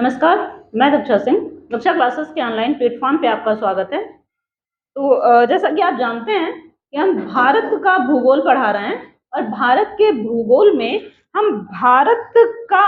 नमस्कार, मैं दक्षा सिंह। दक्षा क्लासेस के ऑनलाइन प्लेटफॉर्म पे आपका स्वागत है। तो जैसा कि आप जानते हैं कि हम भारत का भूगोल पढ़ा रहे हैं और भारत के भूगोल में हम भारत का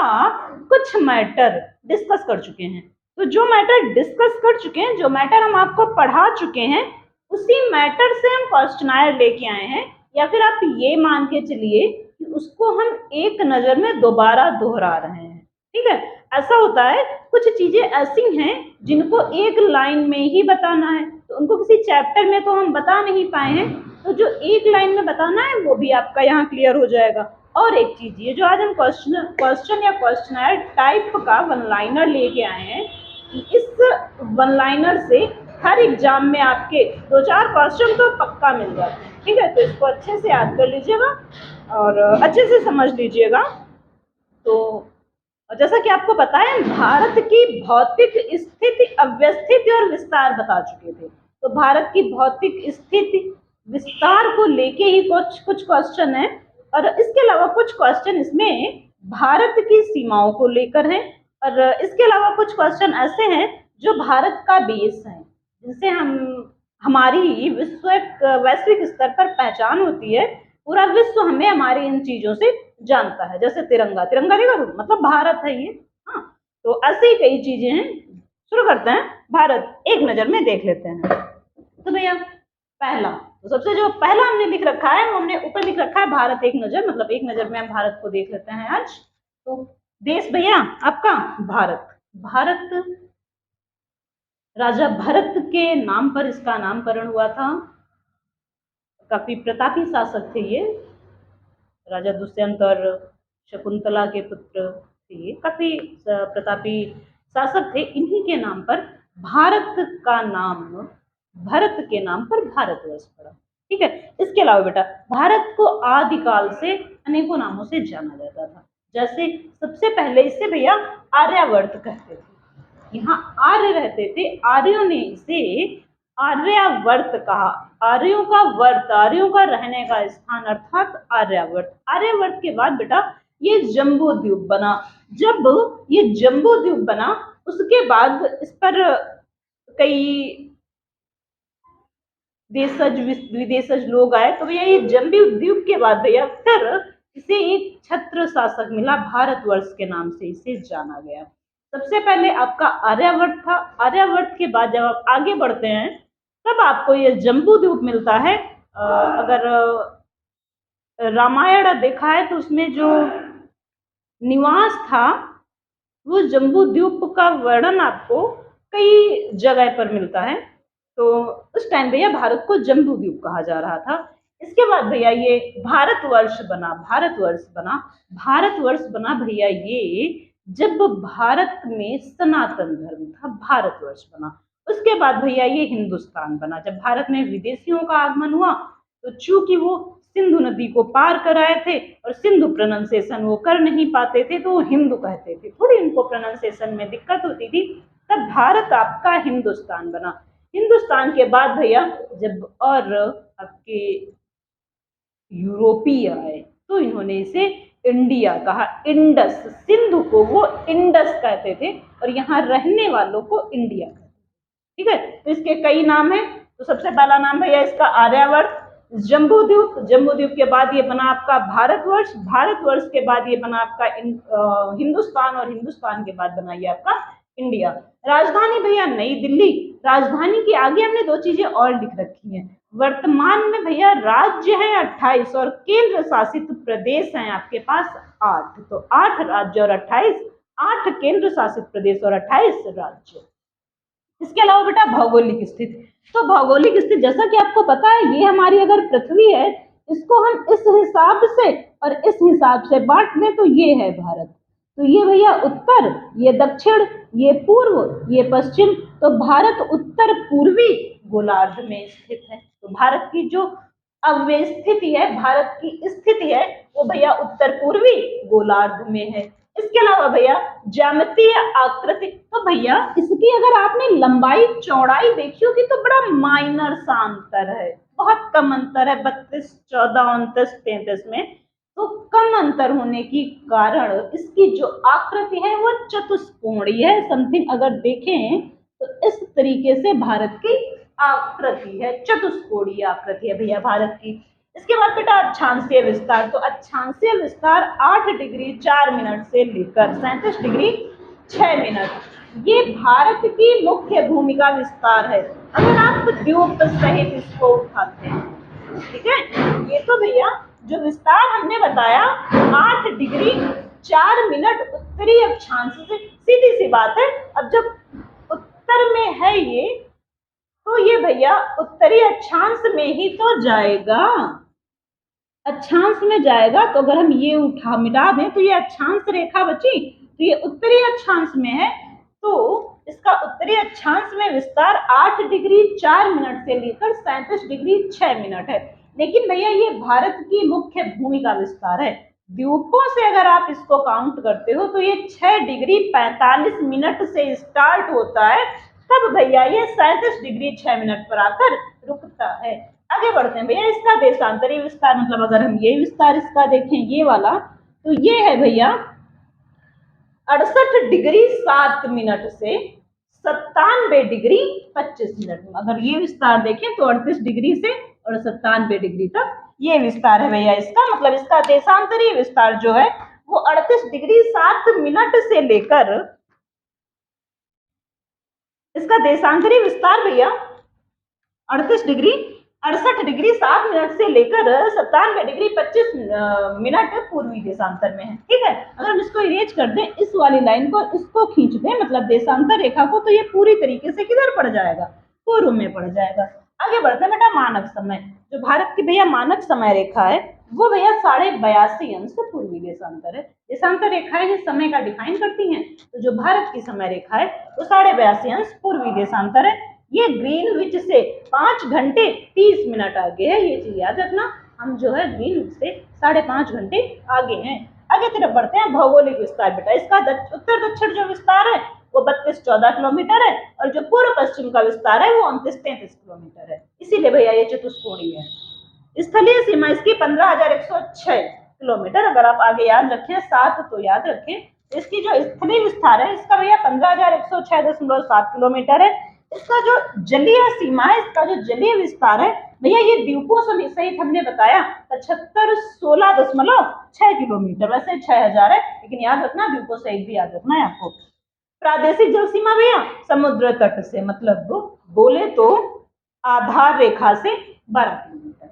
कुछ मैटर डिस्कस कर चुके हैं। तो जो मैटर डिस्कस कर चुके हैं, जो मैटर हम आपको पढ़ा चुके हैं, उसी मैटर से हम क्वेश्चनायर लेके आए हैं, या फिर आप ये मान के चलिए कि उसको हम एक नज़र में दोबारा दोहरा रहे हैं। ठीक है, ऐसा होता है, कुछ चीजें ऐसी हैं जिनको एक लाइन में ही बताना है, तो उनको किसी चैप्टर में तो हम बता नहीं पाए हैं, तो जो एक लाइन में बताना है वो भी आपका यहाँ क्लियर हो जाएगा। और एक चीज, ये जो आज हम क्वेश्चन या क्वेश्चनायर टाइप का वन लाइनर लेके आए हैं, इस वन लाइनर से हर एग्जाम में आपके 2-4 क्वेश्चन तो पक्का मिल जाते हैं। ठीक है, तो इसको अच्छे से याद कर लीजिएगा और अच्छे से समझ लीजिएगा। तो जैसा कि आपको पता है, भारत की भौतिक स्थिति, अव्यस्थिति और विस्तार बता चुके थे। तो भारत की भौतिक स्थिति विस्तार को लेके ही कुछ कुछ क्वेश्चन है, और इसके अलावा कुछ क्वेश्चन इसमें भारत की सीमाओं को लेकर हैं, और इसके अलावा कुछ क्वेश्चन ऐसे हैं जो भारत का बेस है, जिनसे हमारी वैश्विक स्तर पर पहचान होती है। पूरा विश्व हमें हमारी इन चीजों से जानता है। जैसे तिरंगा, तिरंगा देखा मतलब भारत है ये। हाँ, तो ऐसे ही कई चीजें हैं। शुरू करते हैं, भारत एक नजर में देख लेते हैं। तो भैया पहला, तो सबसे जो पहला हमने लिख रखा है, वो हमने ऊपर लिख रखा है भारत एक नजर, मतलब एक नजर में हम भारत को देख लेते हैं आज। तो देश भैया आपका भारत। भारत राजा भरत के नाम पर इसका नामकरण हुआ था। काफी प्रतापी शासक थे ये, राजा दुष्यंत और शकुंतला के पुत्र थे, काफी प्रतापी शासक थे। इन्हीं के नाम पर भारत का नाम, भरत के नाम पर भारतवर्ष पड़ा। ठीक है, इसके अलावा बेटा भारत को आदिकाल से अनेकों नामों से जाना जाता था। जैसे सबसे पहले इसे भैया आर्यावर्त कहते थे। यहाँ आर्य रहते थे, आर्यों ने इसे आर्यावर्त कहा। आर्यों का वर्त, आर्यों का रहने का स्थान, अर्थात आर्यावर्त। आर्यावर्त के बाद बेटा ये जम्बू द्वीप बना। जब ये जम्बू द्वीप बना, उसके बाद इस पर कई देशज विदेशज लोग आए, तो भैया ये जम्बू द्वीप के बाद भैया फिर इसे एक छत्र शासक मिला, भारतवर्ष के नाम से इसे जाना गया। सबसे पहले आपका आर्यावर्त था। आर्यावर्त के बाद जब आप आगे बढ़ते हैं, तब आपको ये जम्बू द्वीप मिलता है। अगर रामायण देखा है तो उसमें जो निवास था, वो जम्बू द्वीप का वर्णन आपको कई जगह पर मिलता है। तो उस टाइम भैया भारत को जम्बू द्वीप कहा जा रहा था। इसके बाद भैया ये भारतवर्ष बना। भारतवर्ष बना, भारतवर्ष बना भैया ये जब भारत में सनातन धर्म था, भारतवर्ष बना। उसके बाद भैया ये हिंदुस्तान बना। जब भारत में विदेशियों का आगमन हुआ, तो चूंकि वो सिंधु नदी को पार कर आए थे और सिंधु प्रोनाउंसिएशन वो कर नहीं पाते थे, तो वो हिंदू कहते थे, थोड़ी इनको प्रोनाउंसिएशन में दिक्कत होती थी। तब भारत आपका हिंदुस्तान बना। हिंदुस्तान के बाद भैया जब और आपके यूरोपीय आए, तो इन्होंने इसे इंडिया कहा। इंडस, सिंधु को वो इंडस कहते थे और यहाँ रहने वालों को इंडिया कहते थे। ठीक है, तो इसके कई नाम हैं। तो सबसे पहला नाम भैया इसका आर्यावर्त, जम्बू द्वीप, जम्बू द्वीप के बाद ये बना आपका भारतवर्ष, भारतवर्ष के बाद ये बना आपका हिंदुस्तान, और हिंदुस्तान के बाद बना ये आपका इंडिया। राजधानी भैया नई दिल्ली। राजधानी के आगे हमने दो चीजें और लिख रखी हैं। वर्तमान में भैया राज्य है 28 और केंद्र शासित प्रदेश हैं आपके पास 8। तो 8 राज्य और 28, 8 केंद्र शासित प्रदेश और 28 राज्य। इसके अलावा बेटा भौगोलिक स्थिति। तो भौगोलिक स्थिति जैसा कि आपको पता है, ये हमारी अगर पृथ्वी है, इसको हम इस हिसाब से और इस हिसाब से बांट लें तो ये है भारत। तो ये भैया उत्तर, ये दक्षिण, ये पूर्व, ये पश्चिम। तो भारत उत्तर पूर्वी गोलार्ध में स्थित है। तो भारत की जो अवस्थिति है, भारत की स्थिति है, वो भैया उत्तर पूर्वी गोलार्ध में है। इसके अलावा भैया ज्यामितीय आकृति। तो भैया इसकी अगर आपने लंबाई चौड़ाई देखी होगी तो बड़ा माइनर सा अंतर है, बहुत कम अंतर है, 32, 14, 29, 33 में। तो कम अंतर होने के कारण इसकी जो आकृति है वो चतुष्कोणीय है। समथिंग अगर देखें तो इस तरीके से भारत की आकृति है, चतुष्कोणीय आकृति है भैया भारत की। इसके बाद बेटा अक्षांशीय विस्तार। तो अक्षांशीय विस्तार 8 डिग्री 4 मिनट से लेकर 37 डिग्री 6 मिनट, ये भारत की मुख्य भूमिका विस्तार है। अगर आप द्वीप सहित इसको उठाते हैं, ठीक है, ये तो भैया जो विस्तार हमने बताया 8 डिग्री 4 मिनट उत्तरी अक्षांश से, सीधी सी बात है। अब जब उत्तर में है ये, तो ये भैया उत्तरी अक्षांश में ही तो जाएगा, अक्षांश में जाएगा। तो अगर हम ये उठा मिटा दें तो ये अक्षांश रेखा बची, तो ये उत्तरी अक्षांश में है, तो इसका उत्तरी अक्षांश में विस्तार 8 डिग्री 4 मिनट से लेकर 37 डिग्री 6 मिनट है। लेकिन भैया ये भारत की मुख्य भूमि का विस्तार है। द्वीपों से अगर आप इसको काउंट करते हो तो ये 6 डिग्री 45 मिनट से स्टार्ट होता है, तब भैया ये 37 डिग्री 6 मिनट पर आकर रुकता है। आगे बढ़ते हैं भैया, इसका देशांतरी विस्तार, मतलब अगर हम ये विस्तार इसका देखें ये वाला, तो ये है भैया 68 डिग्री 7 मिनट से 97 डिग्री 25 मिनट में। अगर ये विस्तार देखें तो 38 डिग्री से और 97 डिग्री तक ये विस्तार है भैया इसका। मतलब इसका देशांतरी विस्तार जो है वो 38 डिग्री 7 मिनट से लेकर, इसका देशांतरी विस्तार भैया 68 डिग्री 7 मिनट से लेकर 97 डिग्री 25 मिनट पूर्वी देशांतर में है। ठीक है, अगर हम इसको इरेज कर दें इस वाली लाइन को, इसको खींच दें मतलब देशांतर रेखा को, तो ये पूरी तरीके से किधर पड़ जाएगा, पूर्व में पड़ जाएगा। आगे बढ़ते हैं बेटा, मानक समय। जो भारत की भैया मानक समय रेखा है वो भैया 82.5 अंश पूर्वी देशांतर है। देशांतर रेखाएं ही समय का डिफाइन करती हैं, तो जो भारत की समय रेखा है वो 82.5 अंश पूर्वी देशांतर है। ये ग्रीनविच से 5 घंटे 30 मिनट आगे है, ये चीज याद रखना। हम जो है ग्रीनविच से 5.5 घंटे आगे हैं। आगे तरफ बढ़ते हैं, भौगोलिक विस्तार बेटा। इसका उत्तर दक्षिण जो विस्तार है वो 32-14 किलोमीटर है, और जो पूर्व पश्चिम का विस्तार है वो 29-33 किलोमीटर है। इसीलिए भैया ये चतुष्कोणीय है। स्थलीय सीमा इसकी 15,106 किलोमीटर। अगर आप आगे याद रखें 7 तो याद रखें। इसकी जो स्थलीय विस्तार है इसका भैया 15,106.7 किलोमीटर है। इसका जो जलीय सीमा है, इसका जो जलीय विस्तार है भैया ये द्वीपों सहित हमने बताया 7516.6 किलोमीटर। वैसे 6000 है, लेकिन याद रखना द्वीपों सहित भी याद रखना है आपको। प्रादेशिक जल सीमा भैया समुद्र तट से, मतलब बोले तो आधार रेखा से 12 किलोमीटर।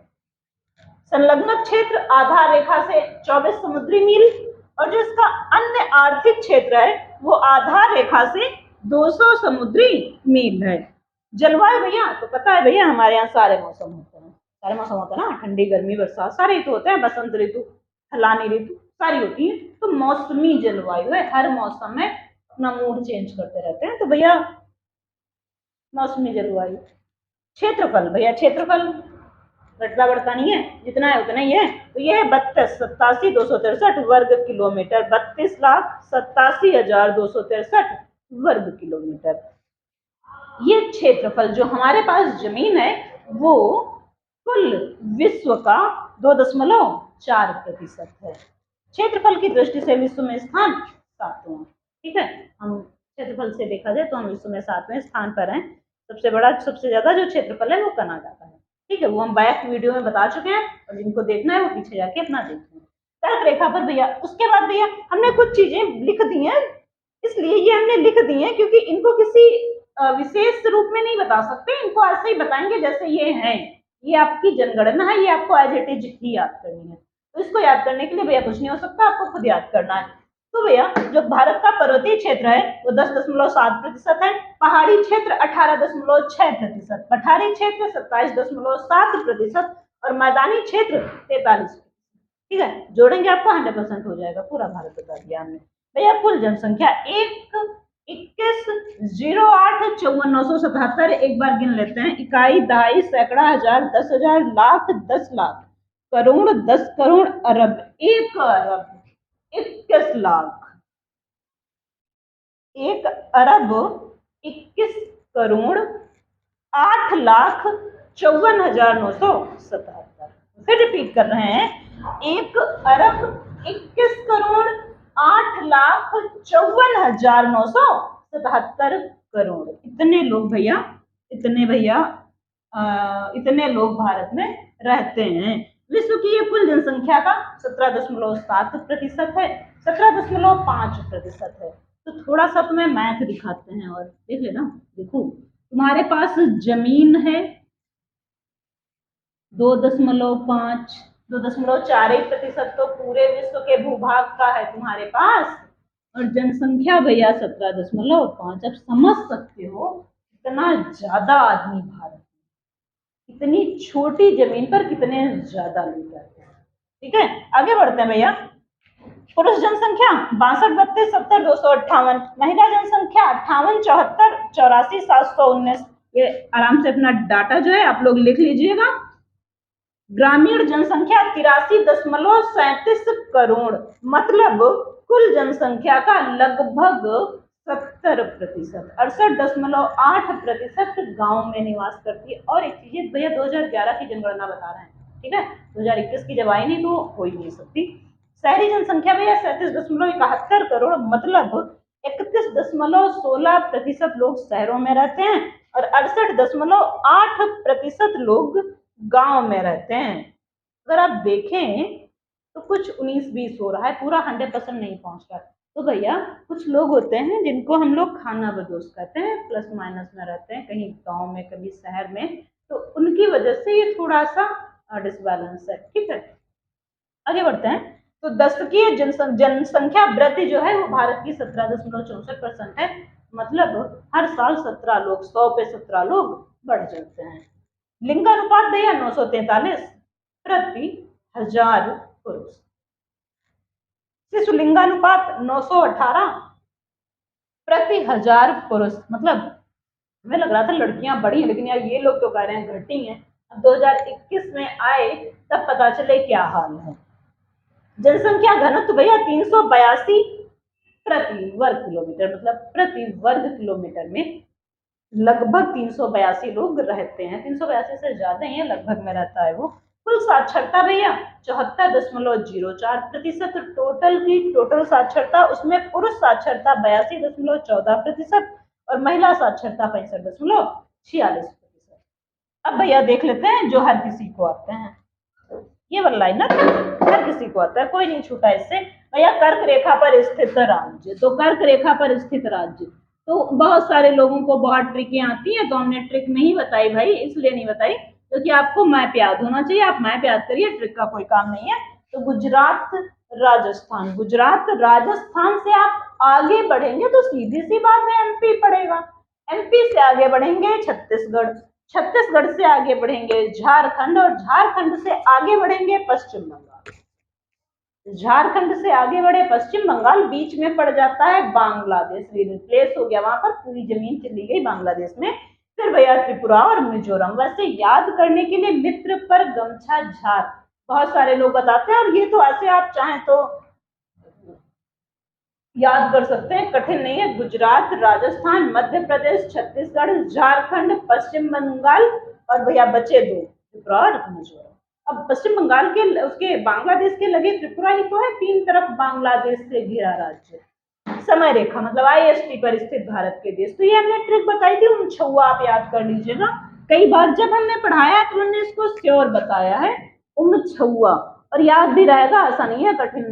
संलग्न क्षेत्र आधार रेखा से 24 समुद्री मील, और जो इसका अन्य आर्थिक क्षेत्र है वो आधार रेखा से 200 समुद्री मील है। जलवायु भैया तो पता है भैया हमारे यहाँ सारे मौसम होते हैं, सारे मौसम होते हैं ना, ठंडी गर्मी बरसात सारे ऋतु होते हैं, बसंत ऋतु फलानी ऋतु सारी होती है। तो मौसमी जलवायु है, हर मौसम में अपना मूड चेंज करते रहते हैं, तो भैया मौसमी जलवायु। क्षेत्रफल भैया, क्षेत्रफल घटता बढ़ता नहीं है, जितना है उतना ही है। तो ये है 32,87,263 वर्ग किलोमीटर, 32,87,263 वर्ग किलोमीटर। ये क्षेत्रफल जो हमारे पास जमीन है वो कुल विश्व का 2.4% है। क्षेत्रफल की दृष्टि से विश्व में स्थान 7वां। ठीक है, हम क्षेत्रफल से देखा जाए तो हम विश्व में 7वें स्थान पर हैं। सबसे बड़ा, सबसे ज्यादा जो क्षेत्रफल है वो कनाडा का है। ठीक है, वो हम बैक वीडियो में बता चुके हैं, और जिनको देखना है वो पीछे जाके अपना देखें। कर्क रेखा पर भैया, उसके बाद भैया हमने कुछ चीजें लिख दी हैं, इसलिए ये हमने लिख दी हैं क्योंकि इनको किसी विशेष रूप में नहीं बता सकते, इनको ऐसे ही बताएंगे जैसे ये हैं। ये आपकी जनगणना है, ये आपको एज इट इज ही याद करनी है। तो इसको याद करने के लिए भैया कुछ नहीं हो सकता, आपको खुद याद करना है। तो भैया जो भारत का पर्वतीय क्षेत्र है वो 10.7% है, पहाड़ी क्षेत्र 18.6%, पठारी क्षेत्र 27.7% और मैदानी क्षेत्र 43%। ठीक है, जोड़ेंगे आपको 100% हो जाएगा, पूरा भारत बता दिया हमने। भैया कुल जनसंख्या 1,21,08,54,977। एक बार गिन लेते हैं, इकाई, दहाई, सैकड़ा, हजार, 10,000, लाख, 10 लाख, करोड़, 10 करोड़, अरब, 1 अरब, 21 लाख, 1 अरब 21 करोड़ 8,54,977। फिर रिपीट कर रहे हैं, 1,51,977 करोड़। इतने लोग भैया, इतने लोग भारत में रहते हैं। विश्व की ये कुल जनसंख्या का 17.7% है, 17.5% है। तो थोड़ा सा तुम्हें मैथ दिखाते हैं और देख लेना। देखो तुम्हारे पास जमीन है 2.5, 2.41% तो पूरे विश्व के भूभाग का है तुम्हारे पास, और जनसंख्या भैया 17.5। अब समझ सकते हो इतना ज्यादा आदमी भारत में, इतनी छोटी जमीन पर कितने ज्यादा लोग रहते हैं। ठीक है, आगे बढ़ते हैं भैया। पुरुष जनसंख्या 62, 32, 70, 258, महिला जनसंख्या 58, 74, 84, 719। ये आराम से अपना डाटा जो है आप लोग लिख लीजिएगा। ग्रामीण जनसंख्या 83.37 करोड़, मतलब कुल जनसंख्या का लगभग 70%, 68.8% गांव में निवास करती है। और एक चीज भैया 2011 की जनगणना बता रहे हैं, ठीक है, 2021 की जब आई नहीं तो हो ही नहीं सकती। शहरी जनसंख्या भैया 37.71 करोड़, मतलब 31.16% लोग शहरों में रहते हैं और 68.8% लोग गांव में रहते हैं। अगर आप देखें तो कुछ 19-20 हो रहा है, पूरा 100% नहीं पहुंच रहा है। तो भैया कुछ लोग होते हैं जिनको हम लोग खाना बदोश कहते हैं, प्लस माइनस में रहते हैं, कहीं गांव में कभी शहर में, तो उनकी वजह से ये थोड़ा सा डिसबैलेंस है। ठीक है, आगे बढ़ते हैं। तो दशकीय जनसंख्या वृद्धि जो है वो भारत की 17.64% है, मतलब हर साल 17 लोग, 100 पे 17 लोग बढ़ जाते हैं। लिंगानुपात भैया 943 प्रति 1000 पुरुष। शिशु लिंगानुपात 918 प्रति 1000 पुरुष। मतलब हमें लग रहा था लड़कियां बड़ी हैं, लेकिन यार ये लोग तो कह रहे हैं घटी हैं। अब 2021 में आए तब पता चले क्या हाल है। जनसंख्या घनत्व भैया 382 प्रति वर्ग किलोमीटर, मतलब प्रति वर्ग किलोमीटर में लगभग 382 लोग रहते हैं। 382 से ज्यादा ही है, लगभग में रहता है वो। कुल साक्षरता भैया 74.04%, टोटल साक्षरता, उसमें पुरुष साक्षरता 82.14% और महिला साक्षरता 65.46%। अब भैया देख लेते हैं जो हर किसी को आते हैं, ये वाला लाइनर हर किसी को आता है, कोई नहीं छूटा इससे। भैया कर्क रेखा पर स्थित राज्य, तो कर्क रेखा पर स्थित राज्य, तो बहुत सारे लोगों को बहुत ट्रिकें आती हैं, तो हमने ट्रिक नहीं बताई भाई, इसलिए नहीं बताई क्योंकि आपको मैप याद होना चाहिए। आप मैप याद करिए, ट्रिक का कोई काम नहीं है। तो गुजरात राजस्थान, गुजरात राजस्थान से आप आगे बढ़ेंगे तो सीधी सी बात है एमपी पड़ेगा, एमपी से आगे बढ़ेंगे छत्तीसगढ़, छत्तीसगढ़ से आगे बढ़ेंगे झारखंड और झारखंड से आगे बढ़ेंगे पश्चिम बंगाल, झारखंड से आगे बढ़े पश्चिम बंगाल, बीच में पड़ जाता है बांग्लादेश, रिप्लेस हो गया, वहां पर पूरी जमीन चली गई बांग्लादेश में। फिर भैया त्रिपुरा और मिजोरम। वैसे याद करने के लिए मित्र पर गमछा झार बहुत सारे लोग बताते हैं, और ये तो ऐसे आप चाहें तो याद कर सकते हैं, कठिन नहीं है। गुजरात, राजस्थान, मध्य प्रदेश, छत्तीसगढ़, झारखंड, पश्चिम बंगाल और भैया बचे दो, त्रिपुरा और मिजोरम। अब पश्चिम बंगाल के उसके बांग्लादेश के लगे त्रिपुरा ही तो है, तीन तरफ बांग्लादेश से घिरा राज्य। समय रेखा मतलब IST पर स्थित भारत के देश। तो ये हमने ट्रिक बताई थी, उन छुआ आप याद कर लीजिएगा, कई बार जब हमने पढ़ाया तो हमने इसको श्योर बताया है, उन छुआ, और याद भी रहेगा, ऐसा नहीं है, कठिन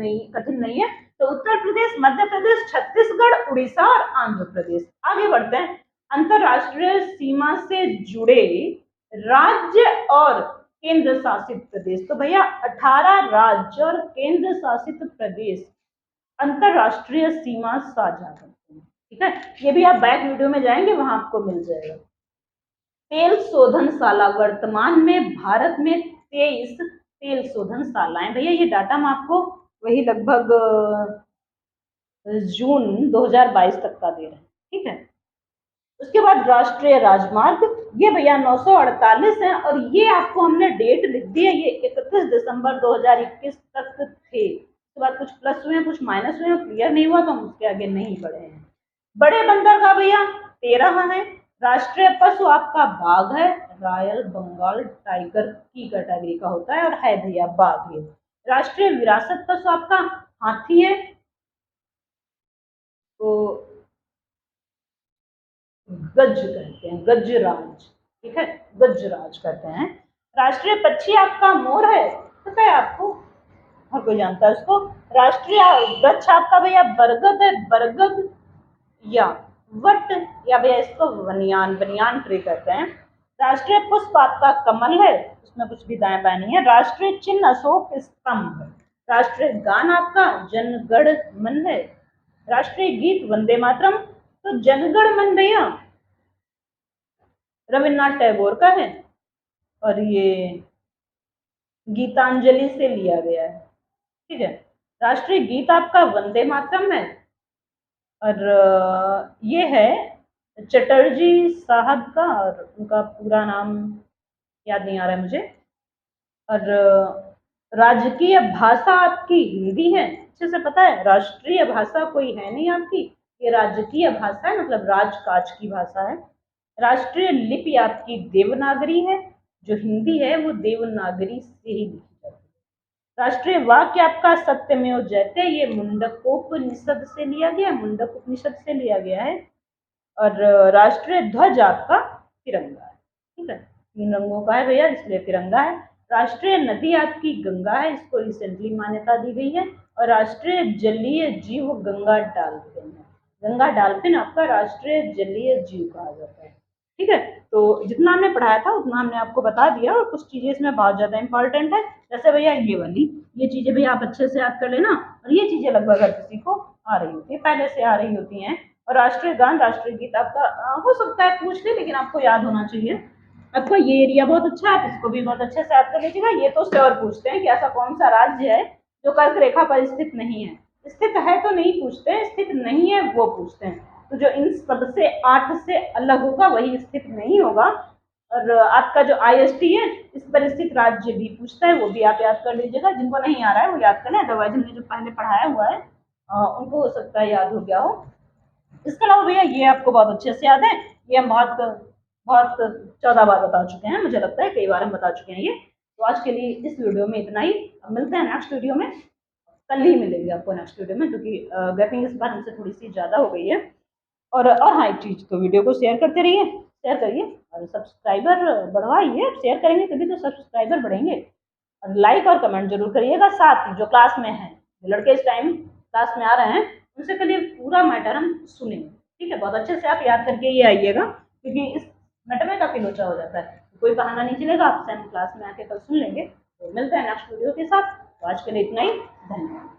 नहीं है। तो उत्तर प्रदेश, मध्य प्रदेश, छत्तीसगढ़, उड़ीसा और आंध्र प्रदेश। आगे बढ़ते हैं। अंतरराष्ट्रीय सीमा से जुड़े राज्य और केंद्र शासित प्रदेश, तो भैया 18 राज्य और केंद्र शासित प्रदेश अंतरराष्ट्रीय सीमा साझा करते हैं। ठीक है, ये भी आप बैक वीडियो में जाएंगे वहां आपको मिल जाएगा। तेल शोधनशाला, वर्तमान में भारत में 23 तेल शोधनशालाएं। भैया ये डाटा हम आपको वही लगभग जून 2022 तक का दे रहे हैं। ठीक है, उसके बाद राष्ट्रीय राजमार्ग, ये भैया 948 है, और ये आपको हमने डेट लिख दी है, ये 31 दिसंबर 2021 तक थे। उसके बाद कुछ प्लस हुए, कुछ माइनस हुए, क्लियर नहीं हुआ तो हम उसके आगे नहीं बढ़े हैं। बड़े बंदरगाह भैया 13 है। राष्ट्रीय पशु आपका बाघ है, रॉयल बंगाल टाइगर की कैटेगरी का होता है, और है भैया बाघ ये। राष्ट्रीय विरासत पशु आपका हाथी है। तो गज कहते हैं, गजराज, ठीक है, गजराज कहते हैं। राष्ट्रीय पक्षी आपका मोर है, पता है आपको, हर कोई जानता है उसको। राष्ट्रीय वृक्ष आपका भैया बरगद है, बरगद या वट, या भैया इसको बनियान, बनियान ट्री कहते हैं। राष्ट्रीय पुष्प आपका कमल है, उसमें कुछ भी दाएं बाएं नहीं है। राष्ट्रीय चिन्ह अशोक स्तंभ। राष्ट्रीय गान आपका जनगण मन है। राष्ट्रीय गीत वंदे मातरम। तो जनगण मन भैया रविन्द्रनाथ टैगोर का है, और ये गीतांजलि से लिया गया है, ठीक है। राष्ट्रीय गीत आपका वंदे मातरम है, और ये है चटर्जी साहब का, और उनका पूरा नाम याद नहीं आ रहा है मुझे। और राजकीय भाषा आपकी हिंदी है, अच्छे से पता है, राष्ट्रीय भाषा कोई है नहीं आपकी, ये राजकीय भाषा है, मतलब राजकाज की भाषा है। राष्ट्रीय लिपि आपकी देवनागरी है, जो हिंदी है वो देवनागरी से ही लिखी जाती है। राष्ट्रीय वाक्य आपका सत्यमेव जयते, ये मुंडकोपनिषद से लिया गया, मुंडकोपनिषद से लिया गया है। और राष्ट्रीय ध्वज आपका तिरंगा है, ठीक है, 3 रंगों का है भैया, इसलिए तिरंगा है। राष्ट्रीय नदी आपकी गंगा है, इसको रिसेंटली मान्यता दी गई है। और राष्ट्रीय जलीय जीव गंगा डॉल्फिन है, गंगा डॉल्फिन आपका राष्ट्रीय जलीय जीव कहा जाता है, ठीक है। तो जितना हमने पढ़ाया था उतना हमने आपको बता दिया, और कुछ चीजें इसमें बहुत ज्यादा इंपॉर्टेंट है, जैसे भैया ये वाली, ये चीजें भैया आप अच्छे से याद कर लेना, और ये चीजें लगभग हर किसी को आ रही होती है, पहले से आ रही होती हैं। और राष्ट्रीय गान, राष्ट्रीय गीत आपका हो सकता है पूछ ले, लेकिन आपको याद होना चाहिए। आपका ये एरिया बहुत अच्छा है, इसको भी बहुत अच्छे से याद कर लीजिएगा। ये तो श्योर पूछते हैं कि ऐसा कौन सा राज्य है जो कर्क रेखा पर स्थित नहीं है। स्थित है तो नहीं पूछते हैं, स्थित नहीं है वो पूछते हैं। तो जो इन सबसे 8 से अलग होगा वही स्थित नहीं होगा। और आपका जो IST है, इस पर स्थित राज्य भी पूछता है, वो भी आप याद कर लीजिएगा। जिनको नहीं आ रहा है वो याद करना, अदरवाइज हमने जो पहले पढ़ाया हुआ है उनको हो सकता है याद हो गया हो। इसके अलावा भैया ये आपको बहुत अच्छे से याद है, ये हम बहुत बहुत 14 बार बता चुके हैं, मुझे लगता है कई बार हम बता चुके हैं ये। तो आज के लिए इस वीडियो में इतना ही, अब मिलते हैं नेक्स्ट वीडियो में, कल ही मिलेगी आपको नेक्स्ट वीडियो में, क्योंकि गैपिंग इस बार हमसे थोड़ी सी ज़्यादा हो गई है। और हाँ एक चीज़, तो वीडियो को शेयर करते रहिए, शेयर करिए, और सब्सक्राइबर बढ़वाइए, शेयर करेंगे तभी तो सब्सक्राइबर बढ़ेंगे। और लाइक और कमेंट जरूर करिएगा। साथ ही जो क्लास में हैं, जो लड़के इस टाइम क्लास में आ रहे हैं, उनसे कल ये पूरा मैटर हम सुनेंगे, ठीक है। बहुत अच्छे से आप याद करके ये आइएगा, क्योंकि इस मैटर में काफ़ी लोचा हो जाता है, कोई बहाना नहीं चलेगा, आपसे हम क्लास में आके कल सुन लेंगे। तो मिलते हैं नेक्स्ट वीडियो के साथ, तो आज के लिए इतना ही, धन्यवाद।